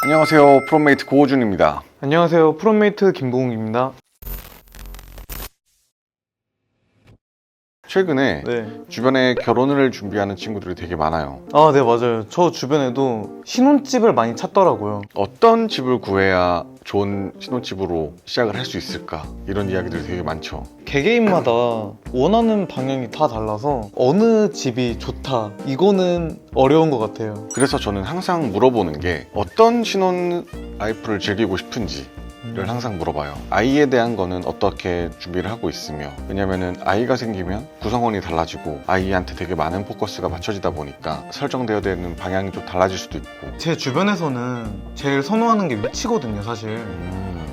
안녕하세요. 프롬메이트 고호준입니다. 안녕하세요. 프롬메이트 김보웅입니다. 최근에 네. 주변에 결혼을 준비하는 친구들이 되게 많아요. 네, 맞아요. 저 주변에도 신혼집을 많이 찾더라고요. 어떤 집을 구해야 좋은 신혼집으로 시작을 할 수 있을까? 이런 이야기들이 되게 많죠. 개개인마다 원하는 방향이 다 달라서 어느 집이 좋다, 이거는 어려운 것 같아요. 그래서 저는 항상 물어보는 게 어떤 신혼 라이프를 즐기고 싶은지 를 항상 물어봐요. 아이에 대한 거는 어떻게 준비를 하고 있으며, 왜냐면은 아이가 생기면 구성원이 달라지고 아이한테 되게 많은 포커스가 맞춰지다 보니까 설정되어야 되는 방향이 좀 달라질 수도 있고. 제 주변에서는 제일 선호하는 게 위치거든요, 사실.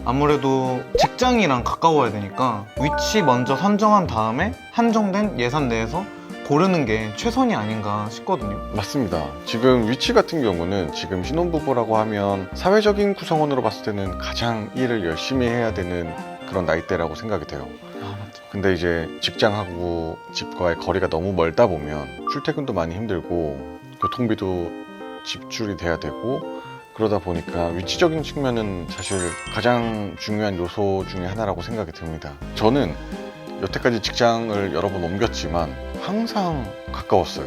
아무래도 직장이랑 가까워야 되니까 위치 먼저 선정한 다음에 한정된 예산 내에서 고르는 게 최선이 아닌가 싶거든요. 맞습니다. 지금 위치 같은 경우는 지금 신혼부부라고 하면 사회적인 구성원으로 봤을 때는 가장 일을 열심히 해야 되는 그런 나이대라고 생각이 돼요. 맞죠. 근데 이제 직장하고 집과의 거리가 너무 멀다 보면 출퇴근도 많이 힘들고 교통비도 지출이 돼야 되고, 그러다 보니까 위치적인 측면은 사실 가장 중요한 요소 중에 하나라고 생각이 듭니다. 저는 여태까지 직장을 여러 번 옮겼지만 항상 가까웠어요.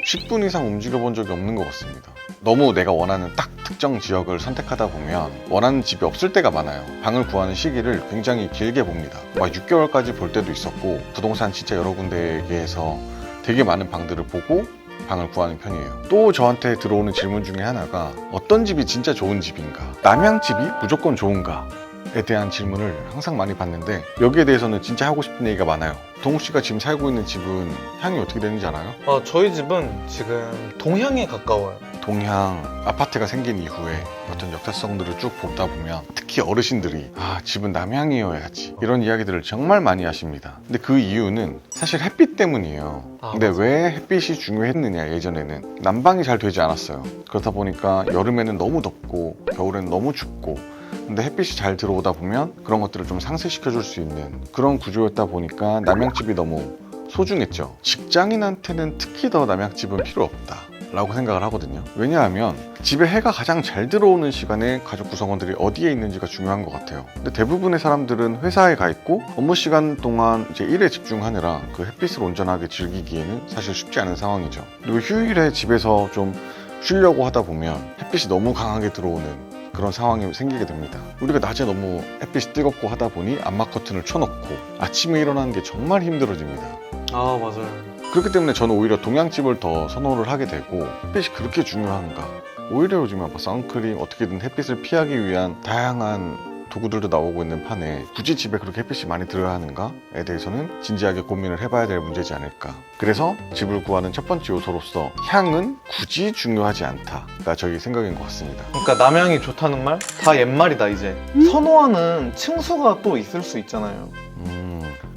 10분 이상 움직여 본 적이 없는 것 같습니다. 너무 내가 원하는 딱 특정 지역을 선택하다 보면 원하는 집이 없을 때가 많아요. 방을 구하는 시기를 굉장히 길게 봅니다. 막 6개월까지 볼 때도 있었고, 부동산 진짜 여러 군데에서 되게 많은 방들을 보고 방을 구하는 편이에요. 또 저한테 들어오는 질문 중에 하나가 어떤 집이 진짜 좋은 집인가? 남양집이 무조건 좋은가? 에 대한 질문을 항상 많이 받는데, 여기에 대해서는 진짜 하고 싶은 얘기가 많아요. 동욱 씨가 지금 살고 있는 집은 향이 어떻게 되는지 알아요? 저희 집은 지금 동향에 가까워요. 동향 아파트가 생긴 이후에 어떤 역사성들을 쭉 보다 보면 특히 어르신들이 집은 남향이어야지 이런 이야기들을 정말 많이 하십니다. 근데 그 이유는 사실 햇빛 때문이에요. 근데 맞아. 왜 햇빛이 중요했느냐, 예전에는 난방이 잘 되지 않았어요. 그렇다 보니까 여름에는 너무 덥고 겨울에는 너무 춥고, 근데 햇빛이 잘 들어오다 보면 그런 것들을 좀 상쇄시켜 줄 수 있는 그런 구조였다 보니까 남양집이 너무 소중했죠. 직장인한테는 특히 더 남양집은 필요 없다 라고 생각을 하거든요. 왜냐하면 집에 해가 가장 잘 들어오는 시간에 가족 구성원들이 어디에 있는지가 중요한 것 같아요. 근데 대부분의 사람들은 회사에 가 있고 업무 시간 동안 이제 일에 집중하느라 그 햇빛을 온전하게 즐기기에는 사실 쉽지 않은 상황이죠. 그리고 휴일에 집에서 좀 쉬려고 하다 보면 햇빛이 너무 강하게 들어오는 그런 상황이 생기게 됩니다. 우리가 낮에 너무 햇빛이 뜨겁고 하다 보니 암막 커튼을 쳐놓고 아침에 일어나는 게 정말 힘들어집니다. 맞아요. 그렇기 때문에 저는 오히려 동양집을 더 선호를 하게 되고, 햇빛이 그렇게 중요한가? 오히려 요즘에 선크림, 어떻게든 햇빛을 피하기 위한 다양한 도구들도 나오고 있는 판에 굳이 집에 그렇게 햇빛이 많이 들어야 하는가에 대해서는 진지하게 고민을 해봐야 될 문제지 않을까. 그래서 집을 구하는 첫 번째 요소로서 향은 굳이 중요하지 않다가 저희 생각인 것 같습니다. 그러니까 남향이 좋다는 말? 다 옛말이다 이제. 선호하는 층수가 또 있을 수 있잖아요.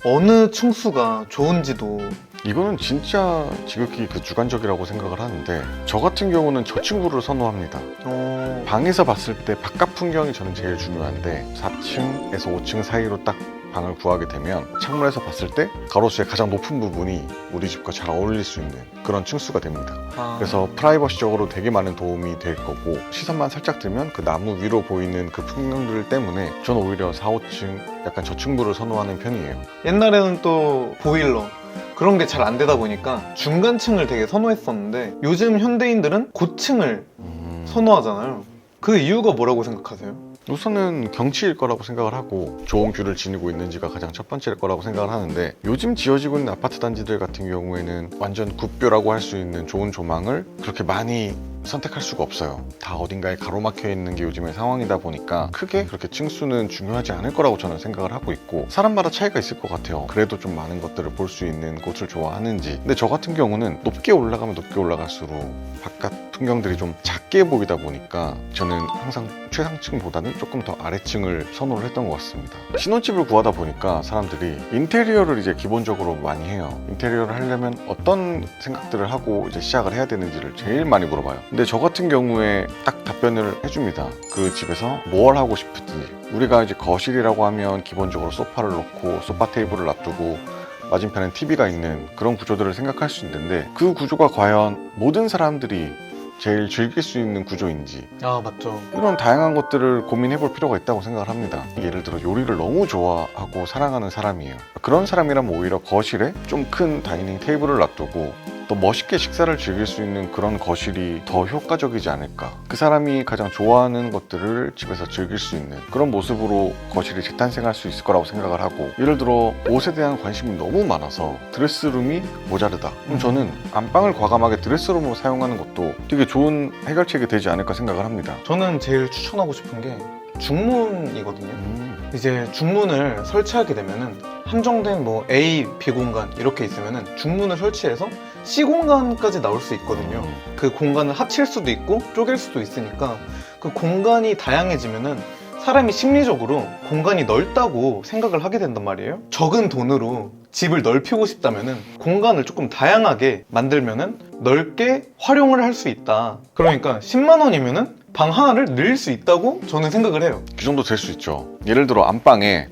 어느 층수가 좋은지도. 이거는 진짜 지극히 주관적이라고 생각을 하는데, 저 같은 경우는 저 친구를 선호합니다. 방에서 봤을 때 바깥 풍경이 저는 제일 중요한데, 4층에서 5층 사이로 딱 방을 구하게 되면 창문에서 봤을 때 가로수의 가장 높은 부분이 우리 집과 잘 어울릴 수 있는 그런 층수가 됩니다. 그래서 프라이버시적으로 되게 많은 도움이 될 거고, 시선만 살짝 들면 그 나무 위로 보이는 그 풍경들 때문에 저는 오히려 4, 5층 약간 저층부를 선호하는 편이에요. 옛날에는 또 보일러 그런 게 잘 안 되다 보니까 중간층을 되게 선호했었는데, 요즘 현대인들은 고층을 선호하잖아요. 그 이유가 뭐라고 생각하세요? 우선은 경치일 거라고 생각을 하고, 좋은 뷰를 지니고 있는지가 가장 첫 번째일 거라고 생각을 하는데, 요즘 지어지고 있는 아파트 단지들 같은 경우에는 완전 굿뷰라고 할 수 있는 좋은 조망을 그렇게 많이 선택할 수가 없어요. 다 어딘가에 가로막혀 있는 게 요즘의 상황이다 보니까 크게 그렇게 층수는 중요하지 않을 거라고 저는 생각을 하고 있고, 사람마다 차이가 있을 것 같아요. 그래도 좀 많은 것들을 볼 수 있는 곳을 좋아하는지. 근데 저 같은 경우는 높게 올라가면 높게 올라갈수록 바깥 풍경들이 좀 작게 보이다 보니까 저는 항상 최상층보다는 조금 더 아래층을 선호를 했던 것 같습니다. 신혼집을 구하다 보니까 사람들이 인테리어를 이제 기본적으로 많이 해요. 인테리어를 하려면 어떤 생각들을 하고 이제 시작을 해야 되는지를 제일 많이 물어봐요. 근데 저 같은 경우에 딱 답변을 해줍니다. 그 집에서 뭘 하고 싶은지. 우리가 이제 거실이라고 하면 기본적으로 소파를 놓고 소파 테이블을 놔두고 맞은편엔 TV가 있는 그런 구조들을 생각할 수 있는데, 그 구조가 과연 모든 사람들이 제일 즐길 수 있는 구조인지 아 맞죠. 이런 다양한 것들을 고민해 볼 필요가 있다고 생각을 합니다. 예를 들어 요리를 너무 좋아하고 사랑하는 사람이에요. 그런 사람이라면 오히려 거실에 좀 큰 다이닝 테이블을 놔두고 더 멋있게 식사를 즐길 수 있는 그런 거실이 더 효과적이지 않을까. 그 사람이 가장 좋아하는 것들을 집에서 즐길 수 있는 그런 모습으로 거실이 재탄생할 수 있을 거라고 생각을 하고, 예를 들어 옷에 대한 관심이 너무 많아서 드레스룸이 모자르다. 그럼 저는 안방을 과감하게 드레스룸으로 사용하는 것도 되게 좋은 해결책이 되지 않을까 생각을 합니다. 저는 제일 추천하고 싶은 게 중문이거든요. 이제 중문을 설치하게 되면은 한정된 뭐 A, B 공간 이렇게 있으면은 중문을 설치해서 C 공간까지 나올 수 있거든요. 그 공간을 합칠 수도 있고 쪼갤 수도 있으니까 그 공간이 다양해지면은 사람이 심리적으로 공간이 넓다고 생각을 하게 된단 말이에요. 적은 돈으로 집을 넓히고 싶다면은 공간을 조금 다양하게 만들면은 넓게 활용을 할 수 있다. 그러니까 10만 원이면은 방 하나를 늘릴 수 있다고 저는 생각을 해요. 그 정도 될 수 있죠. 예를 들어 안방에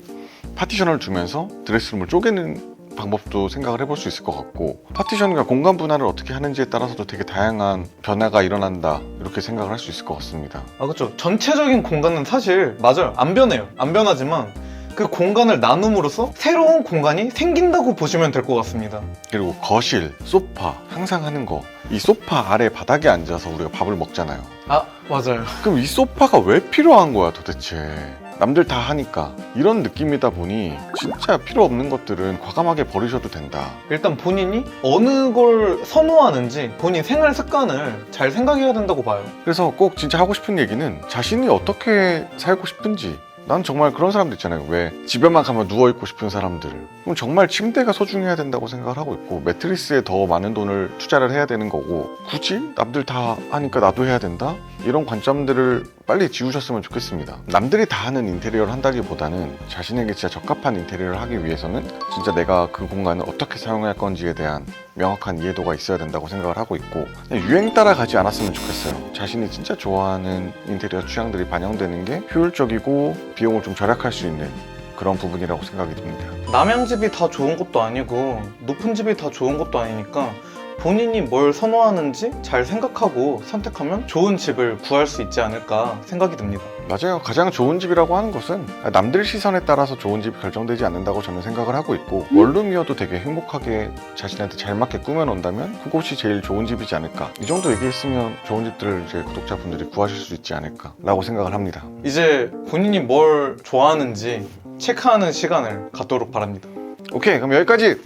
파티션을 두면서 드레스룸을 쪼개는 방법도 생각을 해볼 수 있을 것 같고, 파티션과 공간 분할을 어떻게 하는지에 따라서도 되게 다양한 변화가 일어난다 이렇게 생각을 할 수 있을 것 같습니다. 아 그렇죠. 전체적인 공간은 사실 맞아요. 안 변해요. 안 변하지만 그 공간을 나눔으로써 새로운 공간이 생긴다고 보시면 될 것 같습니다. 그리고 거실, 소파 항상 하는 거, 이 소파 아래 바닥에 앉아서 우리가 밥을 먹잖아요. 아 맞아요. 그럼 이 소파가 왜 필요한 거야 도대체? 남들 다 하니까. 이런 느낌이다 보니 진짜 필요 없는 것들은 과감하게 버리셔도 된다. 일단 본인이 어느 걸 선호하는지 본인 생활 습관을 잘 생각해야 된다고 봐요. 그래서 꼭 진짜 하고 싶은 얘기는 자신이 어떻게 살고 싶은지. 난 정말 그런 사람들 있잖아요. 왜 집에만 가면 누워있고 싶은 사람들. 그럼 정말 침대가 소중해야 된다고 생각을 하고 있고, 매트리스에 더 많은 돈을 투자를 해야 되는 거고, 굳이 남들 다 하니까 나도 해야 된다? 이런 관점들을 빨리 지우셨으면 좋겠습니다. 남들이 다 하는 인테리어를 한다기보다는 자신에게 진짜 적합한 인테리어를 하기 위해서는 진짜 내가 그 공간을 어떻게 사용할 건지에 대한 명확한 이해도가 있어야 된다고 생각을 하고 있고, 그냥 유행 따라 가지 않았으면 좋겠어요. 자신이 진짜 좋아하는 인테리어 취향들이 반영되는 게 효율적이고 비용을 좀 절약할 수 있는 그런 부분이라고 생각이 듭니다. 남양 집이 다 좋은 것도 아니고 높은 집이 다 좋은 것도 아니니까 본인이 뭘 선호하는지 잘 생각하고 선택하면 좋은 집을 구할 수 있지 않을까 생각이 듭니다. 맞아요. 가장 좋은 집이라고 하는 것은 남들 시선에 따라서 좋은 집이 결정되지 않는다고 저는 생각을 하고 있고, 원룸이어도 되게 행복하게 자신한테 잘 맞게 꾸며놓는다면 그곳이 제일 좋은 집이지 않을까. 이 정도 얘기했으면 좋은 집들을 이제 구독자분들이 구하실 수 있지 않을까 라고 생각을 합니다. 이제 본인이 뭘 좋아하는지 체크하는 시간을 갖도록 바랍니다. 오케이, 그럼 여기까지!